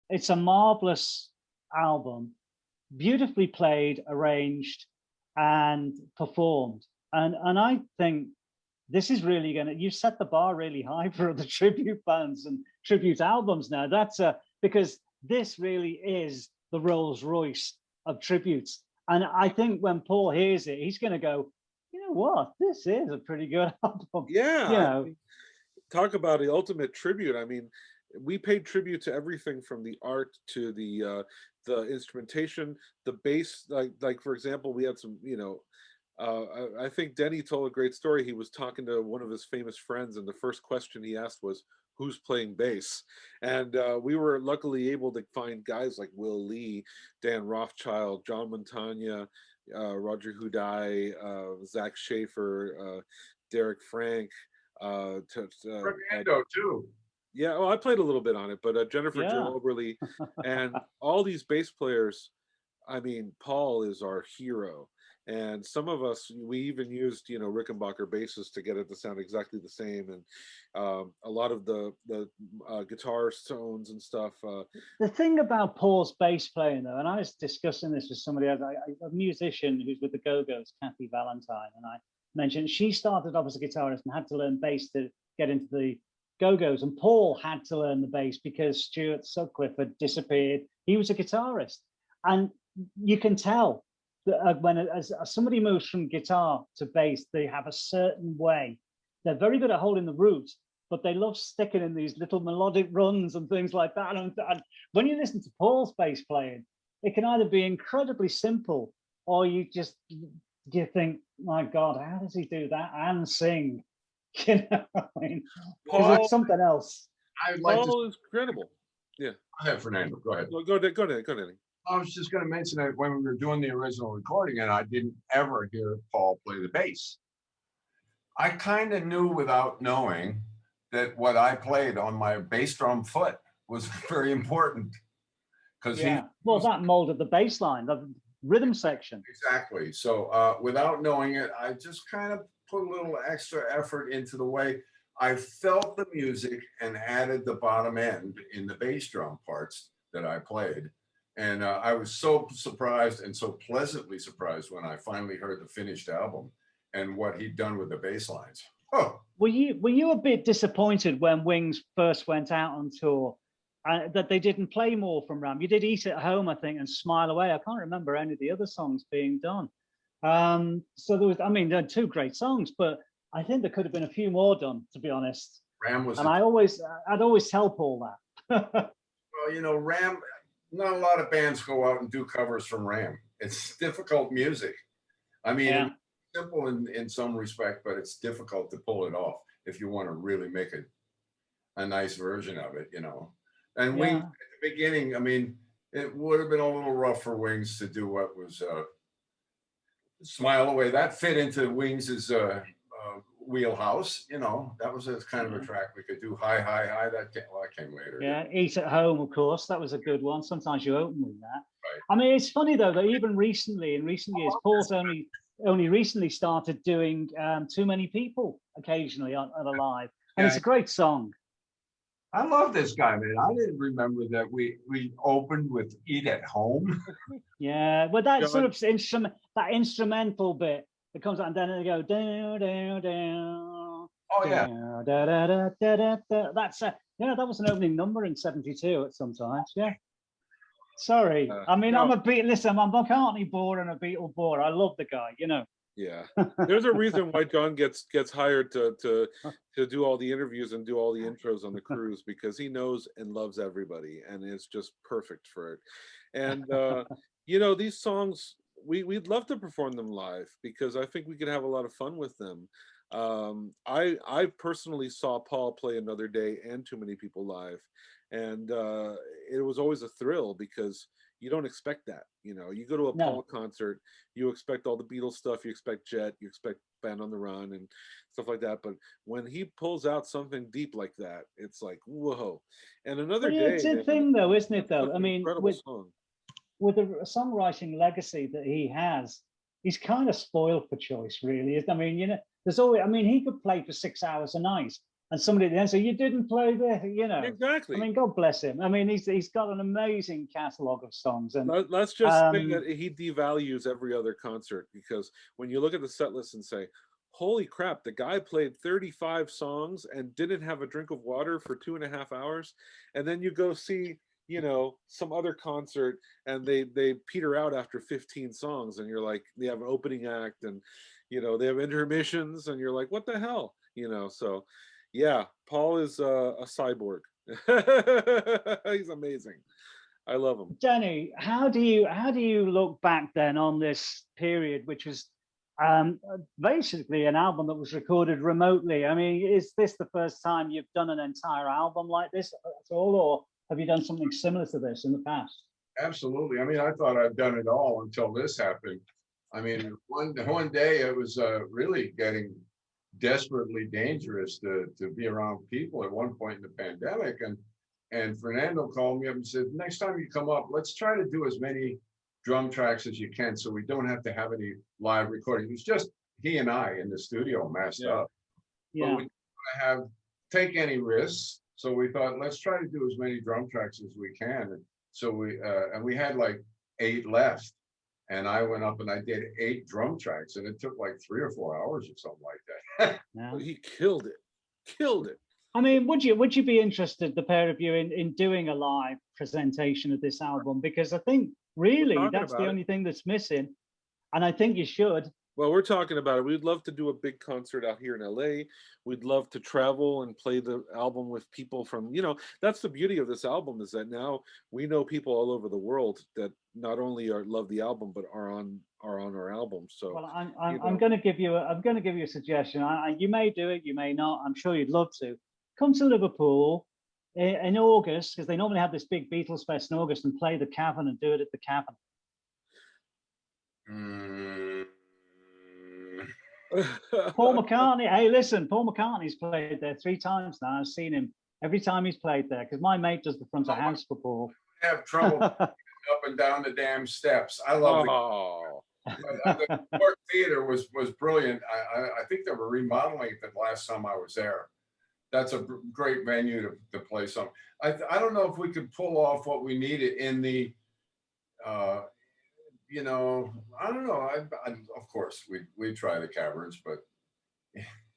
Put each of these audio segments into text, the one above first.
it's a marvelous album, beautifully played, arranged, and performed. And I think this is really going to, you set the bar really high for the tribute bands and tribute albums now. That's because this really is the Rolls Royce of tributes. And I think when Paul hears it, he's going to go, you know what, this is a pretty good album. Yeah, You I know, mean, talk about the ultimate tribute. I mean, we paid tribute to everything from the art to the instrumentation, the bass. Like for example, we had some, you know, I think Denny told a great story. He was talking to one of his famous friends, and the first question he asked was, "Who's playing bass?" And we were luckily able to find guys like Will Lee, Dan Rothschild, John Montagna, Roger Hudai, Zach Schaefer, Derek Frank. Fernando too. Yeah, well, I played a little bit on it, but Jennifer yeah. Jill Oberly and all these bass players. I mean, Paul is our hero, and some of us we even used, you know, Rickenbacker basses to get it to sound exactly the same, and a lot of the guitar tones and stuff. The thing about Paul's bass playing, though, and I was discussing this with somebody else, a musician who's with the Go-Go's, Kathy Valentine, and I mentioned she started off as a guitarist and had to learn bass to get into the Go-Go's, and Paul had to learn the bass because Stuart Sutcliffe had disappeared. He was a guitarist, and you can tell that when as somebody moves from guitar to bass, they have a certain way. They're very good at holding the roots, but they love sticking in these little melodic runs and things like that. And when you listen to Paul's bass playing, it can either be incredibly simple, or you think, my God, how does he do that and sing? You know, I mean, it's something else. I'd like Paul is incredible. Yeah. Go ahead, Fernando. Go ahead. Go ahead. I was just going to mention that when we were doing the original recording, and I didn't ever hear Paul play the bass. I kind of knew without knowing that what I played on my bass drum foot was very important, because well, that molded the bass line, the rhythm section. Exactly. So without knowing it, I just kind of put a little extra effort into the way I felt the music and added the bottom end in the bass drum parts that I played. And I was so surprised and so pleasantly surprised when I finally heard the finished album and what he'd done with the bass lines. Oh. Were you a bit disappointed when Wings first went out on tour that they didn't play more from Ram? You did Eat at Home, I think, and Smile Away. I can't remember any of the other songs being done. So there was, I mean, there are two great songs, but I think there could have been a few more done, to be honest. Ram was, and I'd always tell Paul that. Well, you know, Ram, not a lot of bands go out and do covers from Ram. It's difficult music. I mean, it's simple in some respect, but it's difficult to pull it off if you want to really make a nice version of it, you know. And Wings at the beginning, I mean, it would have been a little rough for Wings to do what was Smile Away. That fit into Wings's wheelhouse, you know. That was a kind of a track we could do. High, high, high. That came later. Yeah, Eat at Home, of course. That was a good one. Sometimes you open with that. Right. I mean, it's funny though that even recently, in recent years, Paul's only recently started doing Too Many People occasionally on a live, and it's a great song. I love this guy, man. I didn't remember that we opened with Eat at Home. Yeah, but that sort of instrumental bit that comes out, and then they go down, down, down. Oh yeah. Da, da, da, da, da, da. That's that was an opening number in '72 at sometimes. Yeah. Sorry, I mean, I'm a McCartney bore and a Beatle bore. I love the guy, you know. Yeah, there's a reason why Jon gets hired to do all the interviews and do all the intros on the cruise, because he knows and loves everybody, and it's just perfect for it. And you know, these songs, we'd love to perform them live because I think we could have a lot of fun with them. I personally saw Paul play Another Day and Too Many People live, and it was always a thrill because you don't expect that. You know, you go to a Paul concert, you expect all the Beatles stuff, you expect Jet, you expect Band on the Run and stuff like that. But when he pulls out something deep like that, it's like, whoa. And Another Day. It's a thing though, isn't it though? I mean, with the songwriting legacy that he has, he's kind of spoiled for choice, really. I mean, you know, there's always, I mean, he could play for 6 hours a night and somebody at the end say, you didn't play this, you know. Exactly. I mean, God bless him. I mean, he's got an amazing catalog of songs. And let's just say that he devalues every other concert, because when you look at the set list and say, holy crap, the guy played 35 songs and didn't have a drink of water for 2.5 hours, and then you go see, you know, some other concert and they peter out after 15 songs, and you're like, they have an opening act, and you know, they have intermissions, and you're like, what the hell, you know? So yeah, Paul is a cyborg. He's amazing. I love him. Denny, how do you look back then on this period, which was basically an album that was recorded remotely? I mean, is this the first time you've done an entire album like this at all, or have you done something similar to this in the past? Absolutely. I mean, I thought I'd done it all until this happened. I mean, one day it was really getting desperately dangerous to be around people at one point in the pandemic, and Fernando called me up and said, next time you come up, let's try to do as many drum tracks as you can, so we don't have to have any live recording. It was just he and I in the studio messed up. Yeah. But we didn't want to take any risks, so we thought, let's try to do as many drum tracks as we can. And so we had like 8 left. And I went up and I did 8 drum tracks, and it took like 3 or 4 hours or something like that. Yeah. He killed it. I mean, would you be interested, the pair of you, in doing a live presentation of this album? Because I think really that's the only thing that's missing, and I think you should. Well, we're talking about it. We'd love to do a big concert out here in LA. We'd love to travel and play the album with people from, you know, that's the beauty of this album, is that now we know people all over the world that not only love the album, but are on our album. So well, I'm going to give you a suggestion. You may do it, you may not. I'm sure you'd love to. Come to Liverpool in August, because they normally have this big Beatles Fest in August, and play the Cavern and do it at the Cavern. Paul McCartney, hey, listen, Paul McCartney's played there 3 times now. I've seen him every time he's played there, because my mate does the front of house for Paul. I have trouble up and down the damn steps. I love the York Theater was brilliant. I think they were remodeling it the last time I was there. That's a great venue to play some. I don't know if we could pull off what we needed in the you know, I don't know. Of course, we try the Caverns, but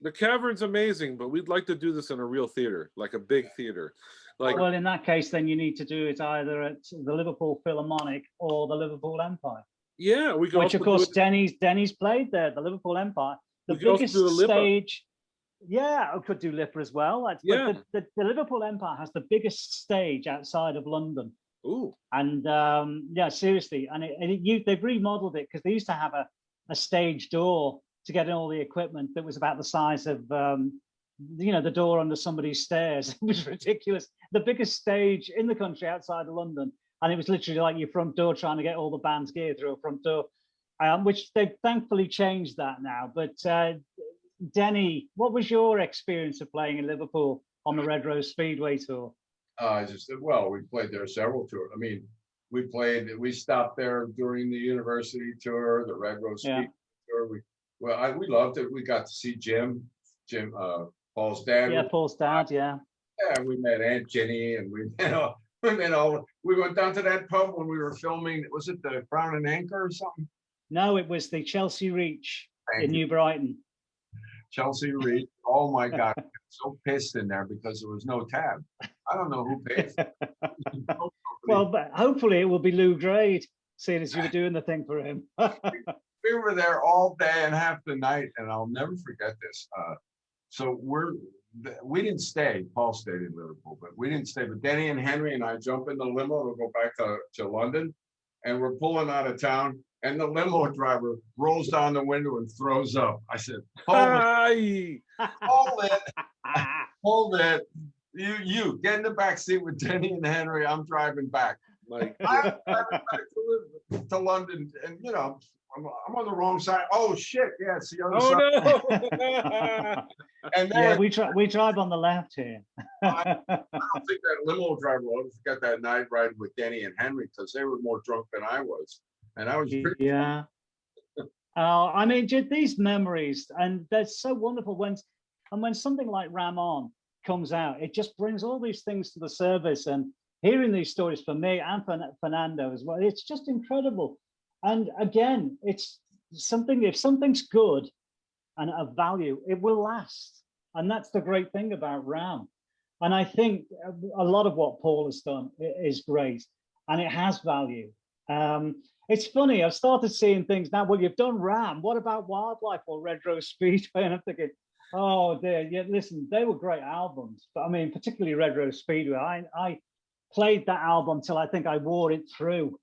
the Cavern's amazing. But we'd like to do this in a real theater, like a big theater. Like, well, in that case, then you need to do it either at the Liverpool Philharmonic or the Liverpool Empire. Yeah, we could. Which, of course, Denny's played there. The Liverpool Empire, the biggest stage. Yeah, I could do Lipa as well. Yeah. But the Liverpool Empire has the biggest stage outside of London. Ooh. And yeah, seriously, and they've remodeled it, because they used to have a stage door to get in all the equipment that was about the size of you know, the door under somebody's stairs. It was ridiculous. The biggest stage in the country outside of London, and it was literally like your front door trying to get all the band's gear through a front door, which they've thankfully changed that now. But Denny, what was your experience of playing in Liverpool on the Red Rose Speedway tour? Well, we played there several tours. I mean, we stopped there during the university tour, the Red Rose Speedway tour. We loved it. We got to see Jim, Paul's dad. Yeah, Paul's dad. Yeah. Yeah, we met Aunt Jenny, and we went down to that pub when we were filming. Was it the Crown and Anchor or something? No, it was the Chelsea Reach in New Brighton. Chelsea Reach. Oh my God, I'm so pissed in there because there was no tab. I don't know who paid for it. Well, but hopefully it will be Lou Grade, seeing as you were doing the thing for him. We were there all day and half the night, and I'll never forget this. So we didn't stay. Paul stayed in Liverpool, but we didn't stay. But Denny and Henry and I jump in the limo to go back to London, and we're pulling out of town. And the limo driver rolls down the window and throws up. I said, hold it. You get in the back seat with Denny and Henry. I'm driving back. Like, I'm driving back to London, and you know, I'm on the wrong side. Oh shit! Yeah, it's the other side. No. And then, yeah, we drive on the left here. I don't think that limo driver will ever forget that night riding with Denny and Henry, because they were more drunk than I was. And I was pretty I mean, these memories, and they're so wonderful when something like Ram On comes out, it just brings all these things to the surface. And hearing these stories for me and for Fernando as well, it's just incredible. And again, it's something, if something's good and of value, it will last. And that's the great thing about Ram. And I think a lot of what Paul has done is great, and it has value. It's funny, I've started seeing things now. Well, you've done Ram. What about Wildlife or Red Rose Speedway? And I'm thinking, oh dear, yeah, listen, they were great albums. But I mean, particularly Red Rose Speedway. I played that album till I think I wore it through.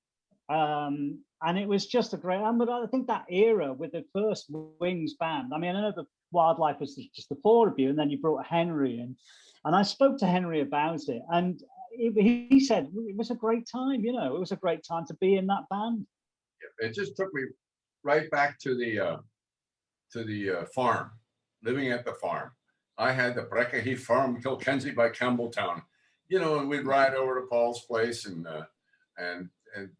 And it was just a great album. But I think that era with the first Wings band, I mean, I know the Wildlife was just the four of you, and then you brought Henry in. And I spoke to Henry about it, and he said it was a great time. You know, it was a great time to be in that band. It just took me right back to the farm, living at the farm. I had the Breckaheath Farm, Kilkenzie by Campbelltown, you know, and we'd ride over to Paul's place and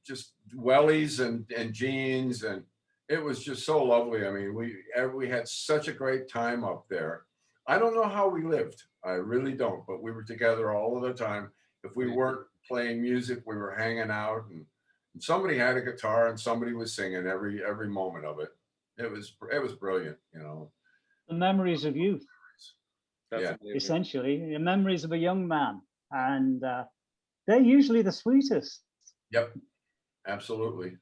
just wellies and jeans, and it was just so lovely. I mean, we had such a great time up there. I don't know how we lived. I really don't, but we were together all of the time. If we weren't playing music, we were hanging out, and somebody had a guitar and somebody was singing every moment of it. It was brilliant, you know. The memories of youth. That's essentially the memories of a young man, and they're usually the sweetest. Yep, absolutely.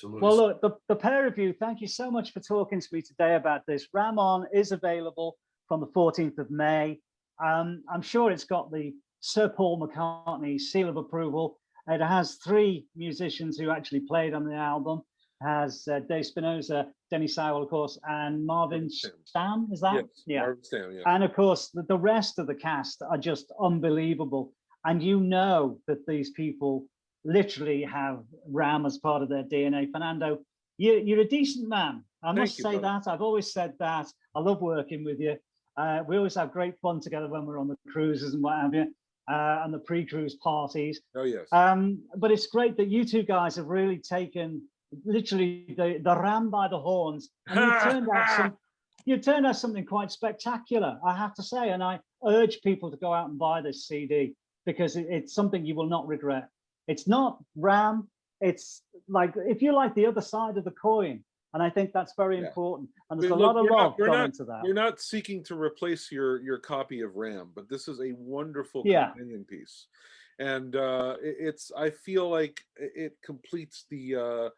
Well, look, the pair of you, thank you so much for talking to me today about this. Ram On is available from the 14th of May. I'm sure it's got the Sir Paul McCartney seal of approval. It has 3 musicians who actually played on the album. It has Dave Spinoza, Denny Seiwell, of course, and Marvin Stam, is that? Yes, yeah. Marvin Stam, yes. And of course, the rest of the cast are just unbelievable. And you know that these people literally have Ram as part of their DNA. Fernando, you're a decent man. I must say that. I've always said that. I love working with you. We always have great fun together when we're on the cruises and what have you, and the pre-cruise parties. Oh, yes. But it's great that you two guys have really taken literally the ram by the horns, and you've turned out something quite spectacular, I have to say. And I urge people to go out and buy this CD, because it's something you will not regret. It's not Ram. It's like, if you like the other side of the coin. And I think that's very important. And there's a lot of love going into that. We're not seeking to replace your copy of Ram, but this is a wonderful companion piece. And I feel like it completes the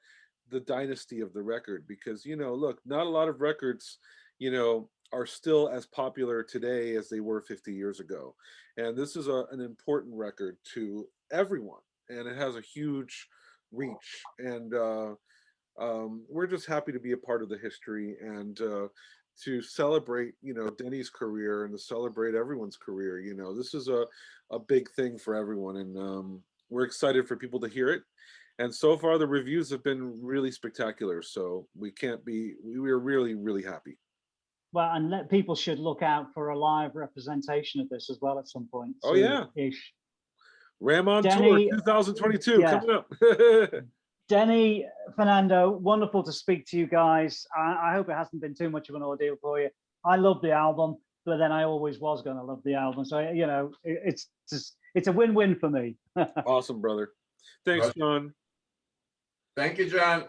dynasty of the record, because, you know, look, not a lot of records, you know, are still as popular today as they were 50 years ago. And this is an important record to everyone, and it has a huge reach. And we're just happy to be a part of the history, and to celebrate, you know, Denny's career, and to celebrate everyone's career. You know, this is a big thing for everyone, and we're excited for people to hear it. And so far, the reviews have been really spectacular. So we're really, really happy. Well, and people should look out for a live representation of this as well at some point. Oh, yeah. Ish. Ram On Tour 2022 coming up. Denny, Fernando, wonderful to speak to you guys. I hope it hasn't been too much of an ordeal for you. I love the album, but then I always was going to love the album. So, you know, it's a win-win for me. Awesome, brother. Thanks, Jon. Thank you, Jon.